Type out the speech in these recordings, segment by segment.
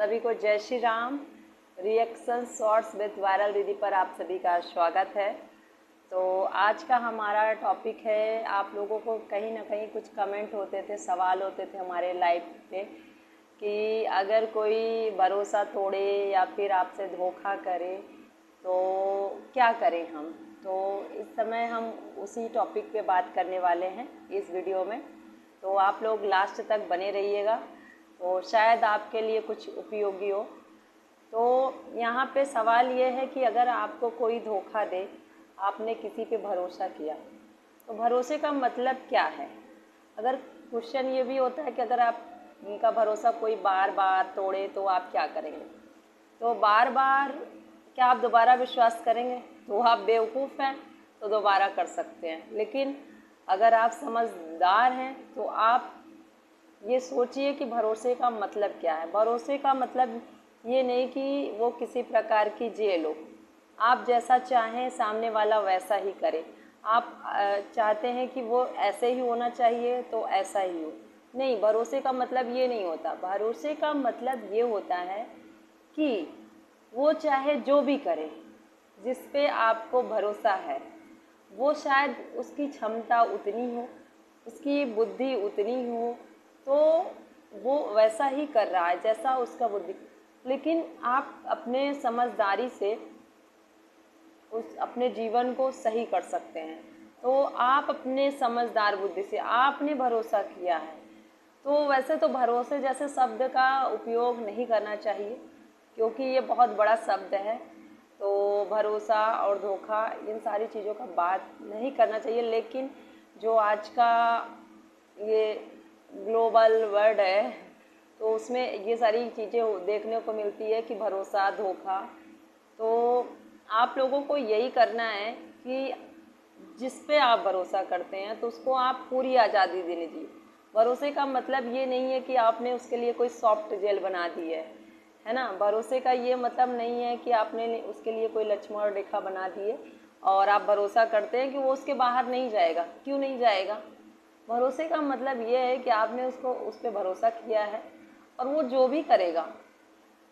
सभी को जय Shri Ram. Reaction shorts with viral दीदी पर आप सभी का स्वागत है। तो आज का हमारा टॉपिक है, आप लोगों को कहीं ना कहीं कुछ कमेंट होते थे, सवाल होते थे हमारे लाइव पे कि अगर कोई भरोसा तोड़े या फिर आपसे धोखा करे तो क्या करें हम। तो इस समय हम उसी टॉपिक पे बात करने वाले हैं इस वीडियो में, तो आप लोग लास्ट तक बने रहिएगा, तो शायद आपके लिए कुछ उपयोगी हो। तो यहाँ पे सवाल ये है कि अगर आपको कोई धोखा दे, आपने किसी पे भरोसा किया, तो भरोसे का मतलब क्या है। अगर क्वेश्चन ये भी होता है कि अगर आप उनका भरोसा कोई बार बार तोड़े तो आप क्या करेंगे। तो बार बार क्या आप दोबारा विश्वास करेंगे? तो आप बेवकूफ़ हैं तो दोबारा कर सकते हैं, लेकिन अगर आप समझदार हैं तो आप ये सोचिए कि भरोसे का मतलब क्या है। भरोसे का मतलब ये नहीं कि वो किसी प्रकार की जेल हो, आप जैसा चाहें सामने वाला वैसा ही करे। आप चाहते हैं कि वो ऐसे ही होना चाहिए तो ऐसा ही हो, नहीं। भरोसे का मतलब ये नहीं होता। भरोसे का मतलब ये होता है कि वो चाहे जो भी करे, जिस पे आपको भरोसा है, वो शायद उसकी क्षमता उतनी हो, उसकी बुद्धि उतनी हो, तो वो वैसा ही कर रहा है जैसा उसका बुद्धि। लेकिन आप अपने समझदारी से उस अपने जीवन को सही कर सकते हैं। तो आप अपने समझदार बुद्धि से आपने भरोसा किया है, तो वैसे तो भरोसे जैसे शब्द का उपयोग नहीं करना चाहिए, क्योंकि ये बहुत बड़ा शब्द है। तो भरोसा और धोखा, इन सारी चीज़ों का बात नहीं करना चाहिए। लेकिन जो आज का ये ग्लोबल वर्ल्ड है, तो उसमें ये सारी चीज़ें देखने को मिलती है कि भरोसा, धोखा। तो आप लोगों को यही करना है कि जिस पे आप भरोसा करते हैं तो उसको आप पूरी आज़ादी दे दीजिए। भरोसे का मतलब ये नहीं है कि आपने उसके लिए कोई सॉफ्ट जेल बना दी है ना। भरोसे का ये मतलब नहीं है कि आपने उसके लिए कोई लक्ष्मण रेखा बना दी है और आप भरोसा करते हैं कि वो उसके बाहर नहीं जाएगा। क्यों नहीं जाएगा? भरोसे का मतलब ये है कि आपने उस पर भरोसा किया है और वो जो भी करेगा,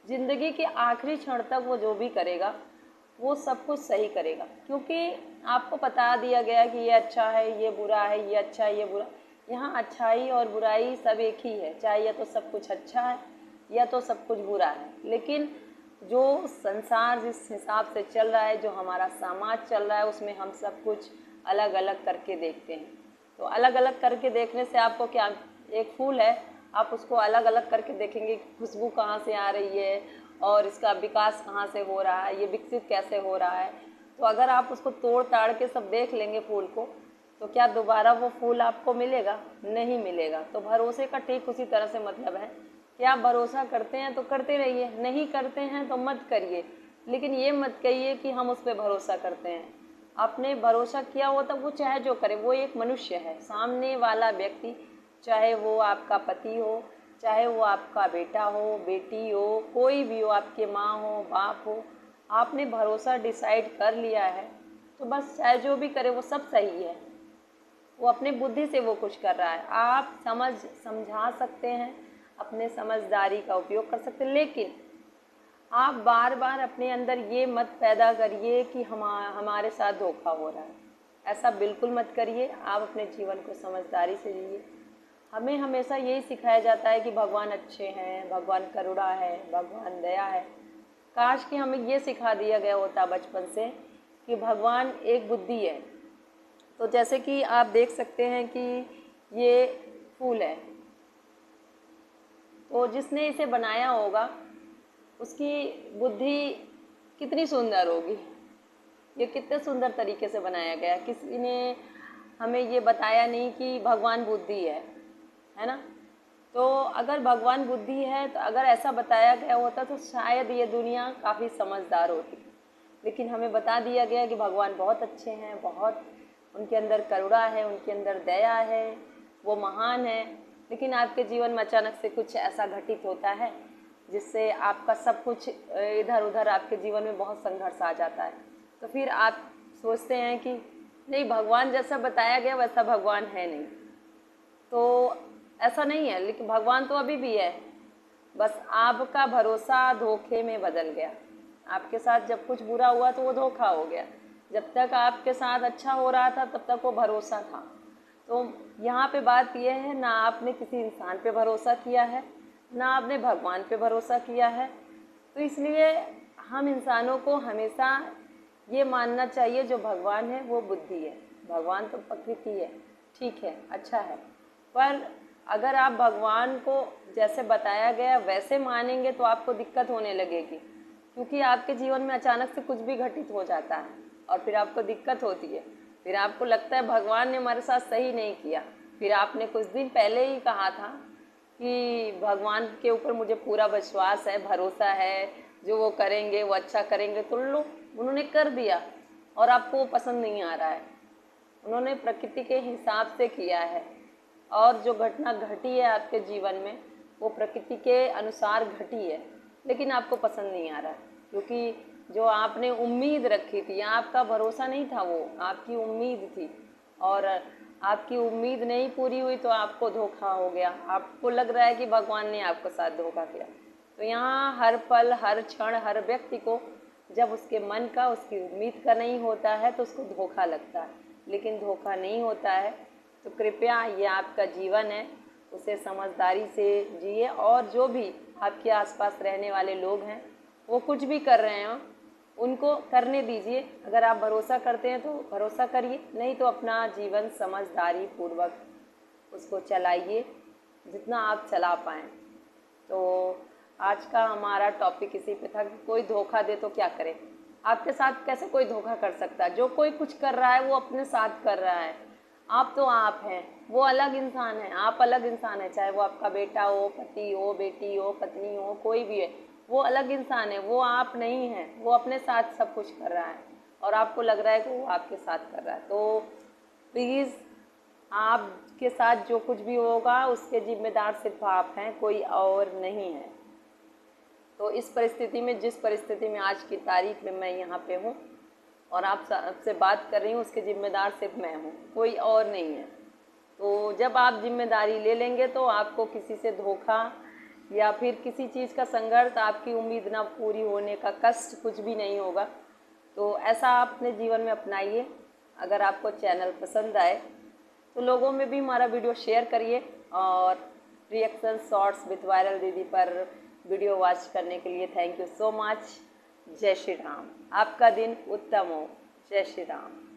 ज़िंदगी के आखिरी क्षण तक वो जो भी करेगा वो सब कुछ सही करेगा। क्योंकि आपको बता दिया गया कि ये अच्छा है, ये बुरा है, ये अच्छा है, ये बुरा। यहाँ अच्छाई और बुराई सब एक ही है, चाहे या तो सब कुछ अच्छा है या तो सब कुछ बुरा है। लेकिन जो संसार जिस हिसाब से चल रहा है, जो हमारा समाज चल रहा है, उसमें हम सब कुछ अलग अलग करके देखते हैं। तो अलग अलग करके देखने से आपको क्या, एक फूल है, आप उसको अलग अलग करके देखेंगे कि खुशबू कहाँ से आ रही है और इसका विकास कहाँ से हो रहा है, ये विकसित कैसे हो रहा है। तो अगर आप उसको तोड़ ताड़ के सब देख लेंगे फूल को, तो क्या दोबारा वो फूल आपको मिलेगा? नहीं मिलेगा। तो भरोसे का ठीक उसी तरह से मतलब है कि आप भरोसा करते हैं तो करते रहिए, नहीं करते हैं तो मत करिए। लेकिन ये मत कहिए कि हम उस पर भरोसा करते हैं। आपने भरोसा किया हो तब वो चाहे जो करे, वो एक मनुष्य है। सामने वाला व्यक्ति, चाहे वो आपका पति हो, चाहे वो आपका बेटा हो, बेटी हो, कोई भी हो, आपके माँ हो, बाप हो, आपने भरोसा डिसाइड कर लिया है तो बस चाहे जो भी करे वो सब सही है। वो अपने बुद्धि से वो कुछ कर रहा है। आप समझा सकते हैं, अपने समझदारी का उपयोग कर सकते हैं, लेकिन आप बार बार अपने अंदर ये मत पैदा करिए कि हमारे साथ धोखा हो रहा है। ऐसा बिल्कुल मत करिए। आप अपने जीवन को समझदारी से जिए। हमें हमेशा यही सिखाया जाता है कि भगवान अच्छे हैं, भगवान करुणा है, भगवान दया है। काश कि हमें ये सिखा दिया गया होता बचपन से कि भगवान एक बुद्धि है। तो जैसे कि आप देख सकते हैं कि ये फूल है, तो जिसने इसे बनाया होगा उसकी बुद्धि कितनी सुंदर होगी। ये कितने सुंदर तरीके से बनाया गया। किसी ने हमें ये बताया नहीं कि भगवान बुद्धि है ना। तो अगर भगवान बुद्धि है, तो अगर ऐसा बताया गया होता तो शायद ये दुनिया काफ़ी समझदार होती। लेकिन हमें बता दिया गया कि भगवान बहुत अच्छे हैं, बहुत उनके अंदर करुणा है, उनके अंदर दया है, वो महान है। लेकिन आपके जीवन में अचानक से कुछ ऐसा घटित होता है जिससे आपका सब कुछ इधर उधर, आपके जीवन में बहुत संघर्ष आ जाता है। तो फिर आप सोचते हैं कि नहीं, भगवान जैसा बताया गया वैसा भगवान है नहीं। तो ऐसा नहीं है, लेकिन भगवान तो अभी भी है। बस आपका भरोसा धोखे में बदल गया। आपके साथ जब कुछ बुरा हुआ तो वो धोखा हो गया, जब तक आपके साथ अच्छा हो रहा था तब तक वो भरोसा था। तो यहाँ पे बात यह है, ना आपने किसी इंसान पे भरोसा किया है, ना आपने भगवान पे भरोसा किया है। तो इसलिए हम इंसानों को हमेशा ये मानना चाहिए जो भगवान है वो बुद्धि है। भगवान तो प्रकृति है, ठीक है, अच्छा है, पर अगर आप भगवान को जैसे बताया गया वैसे मानेंगे तो आपको दिक्कत होने लगेगी, क्योंकि आपके जीवन में अचानक से कुछ भी घटित हो जाता है और फिर आपको दिक्कत होती है। फिर आपको लगता है भगवान ने हमारे साथ सही नहीं किया। फिर आपने कुछ दिन पहले ही कहा था कि भगवान के ऊपर मुझे पूरा विश्वास है, भरोसा है, जो वो करेंगे वो अच्छा करेंगे, तो लो उन्होंने कर दिया और आपको वो पसंद नहीं आ रहा है। उन्होंने प्रकृति के हिसाब से किया है और जो घटना घटी है आपके जीवन में वो प्रकृति के अनुसार घटी है, लेकिन आपको पसंद नहीं आ रहा, क्योंकि जो आपने उम्मीद रखी थी, आपका भरोसा नहीं था, वो आपकी उम्मीद थी और आपकी उम्मीद नहीं पूरी हुई तो आपको धोखा हो गया। आपको लग रहा है कि भगवान ने आपको साथ धोखा किया। तो यहाँ हर पल, हर क्षण, हर व्यक्ति को जब उसके मन का, उसकी उम्मीद का नहीं होता है तो उसको धोखा लगता है, लेकिन धोखा नहीं होता है। तो कृपया ये आपका जीवन है, उसे समझदारी से जिए और जो भी आपके आसपास रहने वाले लोग हैं वो कुछ भी कर रहे हैं उनको करने दीजिए। अगर आप भरोसा करते हैं तो भरोसा करिए, नहीं तो अपना जीवन समझदारी पूर्वक उसको चलाइए जितना आप चला पाएँ। तो आज का हमारा टॉपिक इसी पे था कि कोई धोखा दे तो क्या करें। आपके साथ कैसे कोई धोखा कर सकता है? जो कोई कुछ कर रहा है वो अपने साथ कर रहा है। आप तो आप हैं, वो अलग इंसान है, आप अलग इंसान है। चाहे वो आपका बेटा हो, पति हो, बेटी हो, पत्नी हो, कोई भी है, वो अलग इंसान है, वो आप नहीं हैं। वो अपने साथ सब कुछ कर रहा है और आपको लग रहा है कि वो आपके साथ कर रहा है। तो प्लीज़, आपके साथ जो कुछ भी होगा उसके जिम्मेदार सिर्फ आप हैं, कोई और नहीं है। तो इस परिस्थिति में, जिस परिस्थिति में आज की तारीख में मैं यहाँ पे हूँ और आपसे बात कर रही हूँ, उसके जिम्मेदार सिर्फ मैं हूँ, कोई और नहीं है। तो जब आप जिम्मेदारी ले लेंगे तो आपको किसी से धोखा या फिर किसी चीज़ का संघर्ष, आपकी उम्मीद ना पूरी होने का कष्ट कुछ भी नहीं होगा। तो ऐसा आप अपने जीवन में अपनाइए। अगर आपको चैनल पसंद आए तो लोगों में भी हमारा वीडियो शेयर करिए और रिएक्शन शॉर्ट्स विद वायरल दीदी पर वीडियो वॉच करने के लिए थैंक यू सो मच। जय श्री राम। आपका दिन उत्तम हो। जय श्री राम।